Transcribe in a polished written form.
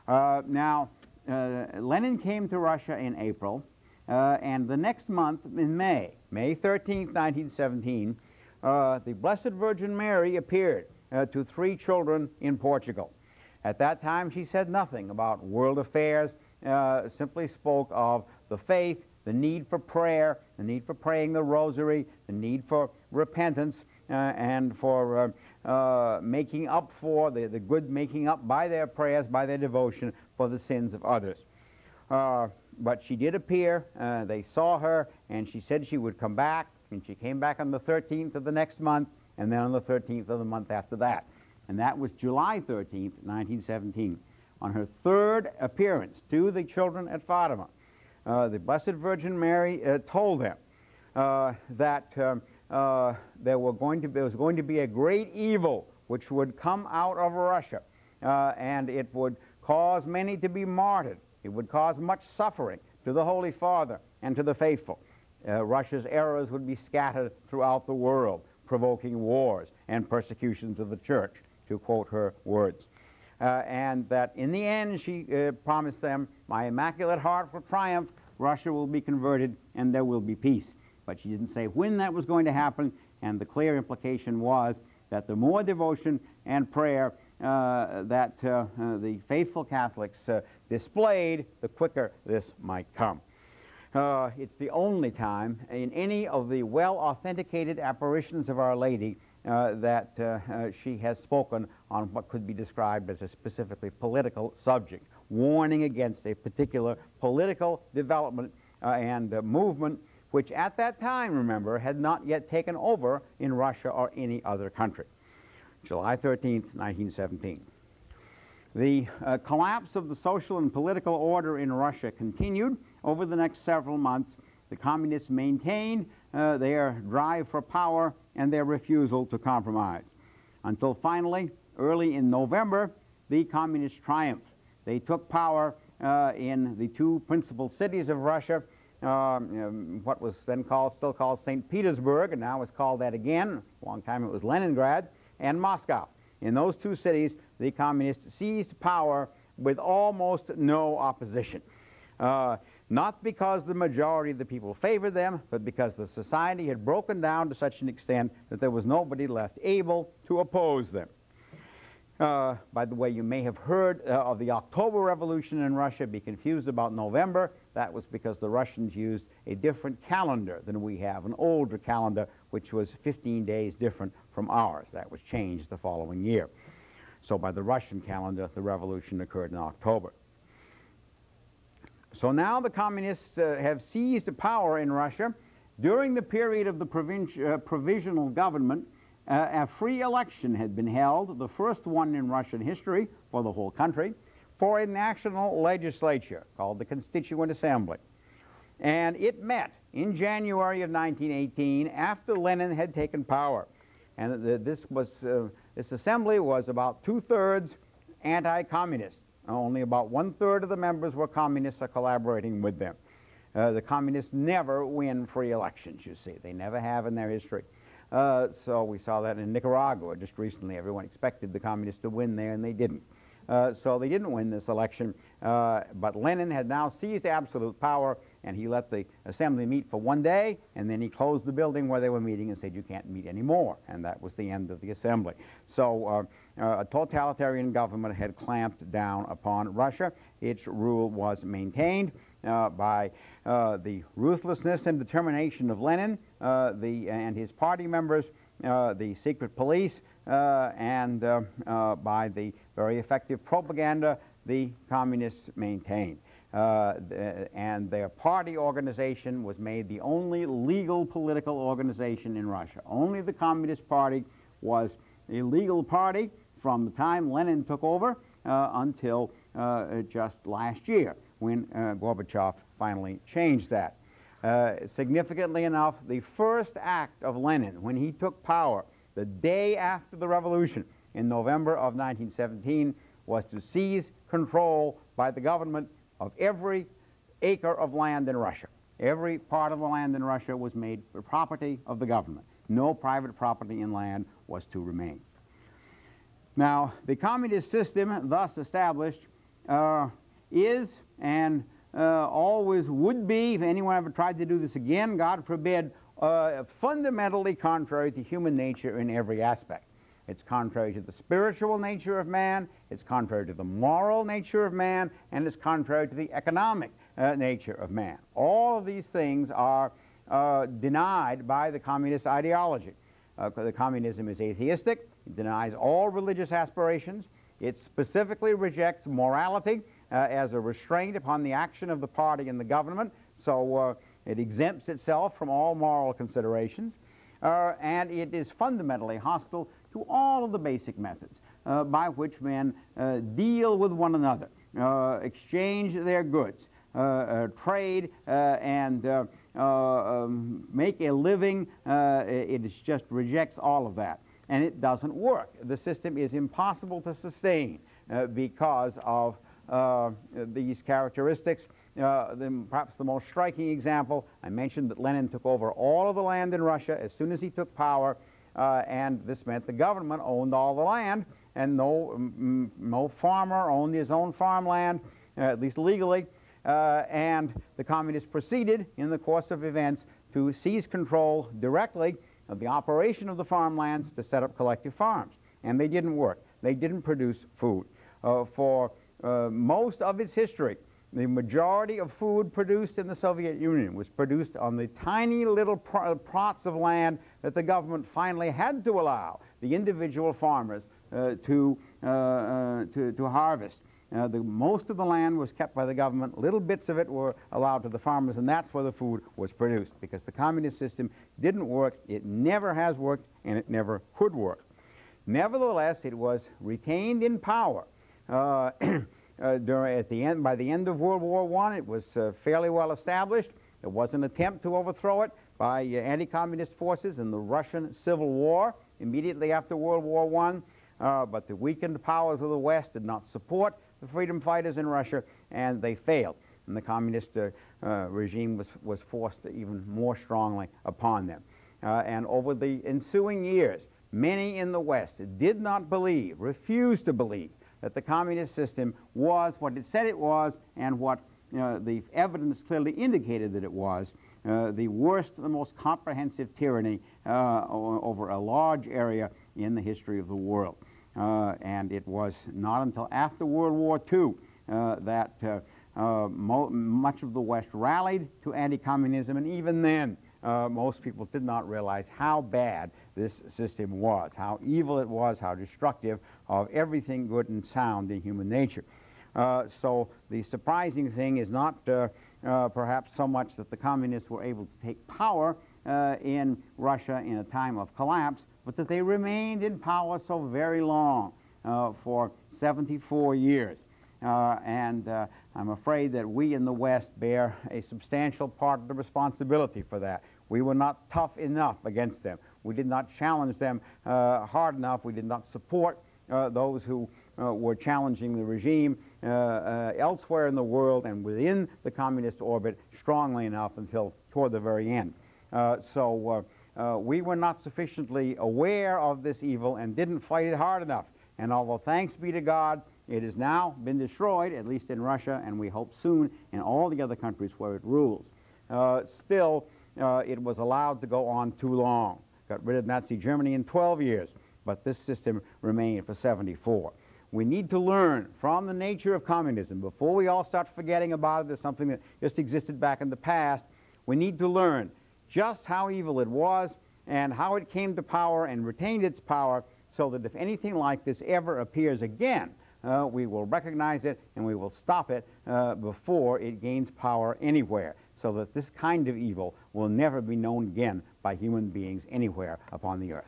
Lenin came to Russia in April, and the next month, in May 13th, 1917, the Blessed Virgin Mary appeared to 3 children in Portugal. At that time, she said nothing about world affairs, simply spoke of the faith, the need for prayer, the need for praying the rosary, the need for repentance, and for making up for the good making up by their prayers, by their devotion for the sins of others. But she did appear, they saw her, and she said she would come back, and she came back on the 13th of the next month, and then on the 13th of the month after that. And that was July 13th, 1917. On her 3rd appearance to the children at Fatima, the Blessed Virgin Mary told them that there was going to be a great evil which would come out of Russia, and it would cause many to be martyred. It would cause much suffering to the Holy Father and to the faithful. Russia's errors would be scattered throughout the world, provoking wars and persecutions of the church, to quote her words. And that in the end, she promised them, my Immaculate Heart will triumph, Russia will be converted, and there will be peace. But she didn't say when that was going to happen, and the clear implication was that the more devotion and prayer that the faithful Catholics displayed, the quicker this might come. It's the only time in any of the well-authenticated apparitions of Our Lady that she has spoken on what could be described as a specifically political subject, warning against a particular political development and movement which at that time, remember, had not yet taken over in Russia or any other country. July 13th, 1917. The collapse of the social and political order in Russia continued over the next several months. The communists maintained their drive for power and their refusal to compromise, until finally, early in November, the communists triumphed. They took power in the 2 principal cities of Russia, what was then still called St. Petersburg, and now it's called that again. A long time it was Leningrad, and Moscow. In those 2 cities, the communists seized power with almost no opposition. Not because the majority of the people favored them, but because the society had broken down to such an extent that there was nobody left able to oppose them. By the way, you may have heard of the October Revolution in Russia. Be confused about November. That was because the Russians used a different calendar than we have, an older calendar, which was 15 days different from ours. That was changed the following year. So by the Russian calendar, the revolution occurred in October. So now the communists have seized power in Russia. During the period of the provisional government, a free election had been held, the first one in Russian history for the whole country, for a national legislature called the Constituent Assembly. And it met in January of 1918 after Lenin had taken power. And this assembly was about 2/3 anti-communist. Only about 1/3 of the members were communists or collaborating with them. The communists never win free elections, you see. They never have in their history. So we saw that in Nicaragua just recently. Everyone expected the communists to win there, and they didn't. So they didn't win this election. But Lenin had now seized absolute power, and he let the assembly meet for 1 day, and then he closed the building where they were meeting and said, you can't meet anymore. And that was the end of the assembly. So a totalitarian government had clamped down upon Russia. Its rule was maintained by the ruthlessness and determination of Lenin and his party members, the secret police, and by the very effective propaganda the communists maintained. And their party organization was made the only legal political organization in Russia. Only the Communist Party was a legal party from the time Lenin took over until just last year, when Gorbachev finally changed that. Significantly enough, the first act of Lenin, when he took power the day after the revolution in November of 1917, was to seize control by the government of every acre of land in Russia. Every part of the land in Russia was made the property of the government. No private property in land was to remain. Now, the communist system thus established is and always would be, if anyone ever tried to do this again, God forbid, fundamentally contrary to human nature in every aspect. It's contrary to the spiritual nature of man, it's contrary to the moral nature of man, and it's contrary to the economic nature of man. All of these things are denied by the communist ideology. The communism is atheistic, it denies all religious aspirations, it specifically rejects morality as a restraint upon the action of the party and the government, so it exempts itself from all moral considerations, and it is fundamentally hostile to all of the basic methods by which men deal with one another, exchange their goods, trade, and make a living. It just rejects all of that. And it doesn't work. The system is impossible to sustain because of these characteristics. Perhaps the most striking example, I mentioned that Lenin took over all of the land in Russia as soon as he took power, and this meant the government owned all the land, and no farmer owned his own farmland, at least legally, and the communists proceeded in the course of events to seize control directly of the operation of the farmlands to set up collective farms. And they didn't work. They didn't produce food. For most of its history, the majority of food produced in the Soviet Union was produced on the tiny little plots of land that the government finally had to allow the individual farmers to harvest. Most of the land was kept by the government. Little bits of it were allowed to the farmers, and that's where the food was produced, because the communist system didn't work. It never has worked, and it never could work. Nevertheless, it was retained in power. By the end of World War I, it was fairly well established. There was an attempt to overthrow it by anti-communist forces in the Russian Civil War immediately after World War I, but the weakened powers of the West did not support the freedom fighters in Russia, and they failed. And the communist regime was forced even more strongly upon them. And over the ensuing years, many in the West did not believe, refused to believe, that the communist system was what it said it was, and what the evidence clearly indicated that it was, the worst, the most comprehensive tyranny over a large area in the history of the world. And it was not until after World War II that much of the West rallied to anti-communism, and even then most people did not realize how bad this system was, how evil it was, how destructive of everything good and sound in human nature. So the surprising thing is not perhaps so much that the communists were able to take power in Russia in a time of collapse, but that they remained in power so very long, for 74 years. And I'm afraid that we in the West bear a substantial part of the responsibility for that. We were not tough enough against them. We did not challenge them hard enough. We did not support those who were challenging the regime elsewhere in the world and within the communist orbit strongly enough until toward the very end. So we were not sufficiently aware of this evil and didn't fight it hard enough. And although, thanks be to God, it has now been destroyed, at least in Russia, and we hope soon in all the other countries where it rules. Still, it was allowed to go on too long. Got rid of Nazi Germany in 12 years, but this system remained for 74. We need to learn from the nature of communism. Before we all start forgetting about it as something that just existed back in the past, we need to learn just how evil it was and how it came to power and retained its power, so that if anything like this ever appears again, we will recognize it and we will stop it before it gains power anywhere, so that this kind of evil will never be known again by human beings anywhere upon the earth.